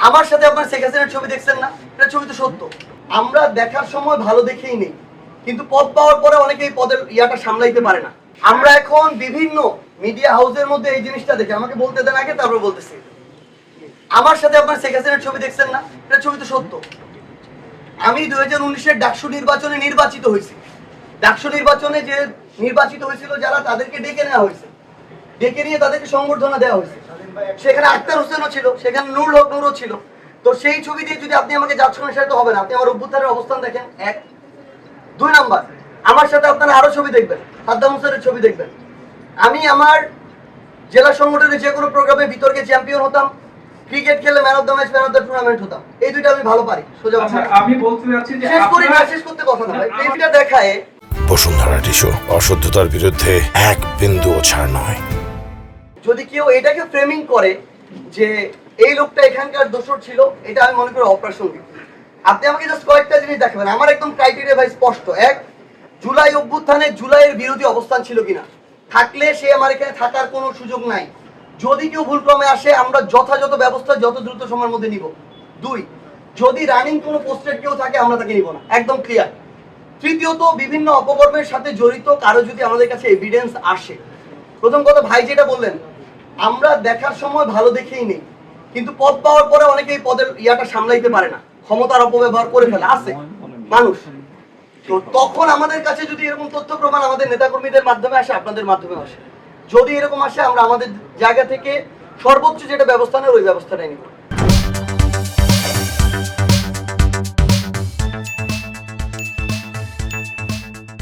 আমার সাথে আপনার শেখ হাসিনার ছবি দেখছেন না? এটা ছবি তো সত্য। আমরা দেখার সময় ভালো দেখেই নেই, কিন্তু পদ পাওয়ার পরে অনেকেই পদের ইয়াটা সামলাইতে পারে না। আমরা এখন বিভিন্ন মিডিয়া হাউসের মধ্যে এই জিনিসটা দেখি। আমাকে বলতে দেন আগে, তারপর বলতেছি। আমার সাথে আপনার শেখ হাসিনার ছবি দেখছেন না? এটা ছবি তো সত্য। আমি 2019-এর ডাকসু নির্বাচনে নির্বাচিত হয়েছি। ডাকসু নির্বাচনে যে নির্বাচিত হয়েছিল যারা, তাদেরকে ডেকে নেওয়া হয়েছে, ডেকে নিয়ে তাদেরকে সংবর্ধনা দেওয়া হয়েছে। সেখানে আক্তার হোসেনও ছিল, সেখানে নুরুল হক নূরও ছিল। তো সেই ছবি দিয়ে যদি আপনি আমাকে যাচ্ছেন, সেটা তো হবে না। আপনি আমার অভ্যুত্থানের অবস্থান দেখেন, এক। 2 নাম্বার, আমার সাথে আপনারা আরো ছবি দেখবেন, সাদ্দাম হোসেনের ছবি দেখবেন। আমি আমার জেলা সংগঠনের যে কোনো প্রোগ্রামে বিতর্কে চ্যাম্পিয়ন হতাম, ক্রিকেট খেলে man of the match, man of the tournament হতাম। এই দুইটা আমি ভালো পারি। সোজা আমি বলতে যাচ্ছি যে শেষ করতে কথা না ভাই, প্লেটা দেখায়। বসুন্ধরা টিস্যু, অশুদ্ধতার বিরুদ্ধে এক বিন্দুও ছাড় নয়। যদি কেউ এটাকে ফ্রেমিং করে যে এই লোকটা এখানকার দোষর ছিল, এটা আমি মনে করি অপ্রাসঙ্গিক। আপনি আমাকে জাস্ট কয়েকটা জিনিস দেখাবেন। আমার একদম ক্রাইটেরিয়া ভাই স্পষ্ট। এক, জুলাই অভ্যুত্থানে জুলাইয়ের বিরোধী অবস্থান ছিল কিনা, থাকলে সে আমার এখানে থাকার কোনো সুযোগ নাই। যদি কেউ ভুলক্রমে আসে, আমরা যথাযথ ব্যবস্থা যত দ্রুত সময়ের মধ্যে নিব। 2, যদি রানিং কোনো পোস্টেড কেউ থাকে, আমরা তাকে নিব না, একদম ক্লিয়ার। তৃতীয়ত, বিভিন্ন অপকর্মের সাথে জড়িত কারো যদি আমাদের কাছে এভিডেন্স আসে। প্রথম কথা, ভাই যেটা বললেন, আমরা দেখার সময় ভালো দেখেই নেই, কিন্তু পদ পাওয়ার পরে অনেকেই পদের ইয়াটা সামলাইতে পারে না, ক্ষমতার অপব্যবহার করে ফেলে আছে মানুষ। তো তখন আমাদের কাছে যদি এরকম তথ্য প্রমাণ আমাদের নেতাকর্মীদের মাধ্যমে আসে, আপনাদের মাধ্যমে আসে, যদি এরকম আসে, আমরা আমাদের জায়গা থেকে সর্বোচ্চ যেটা ব্যবস্থা নেই, ওই ব্যবস্থাটাই নিব।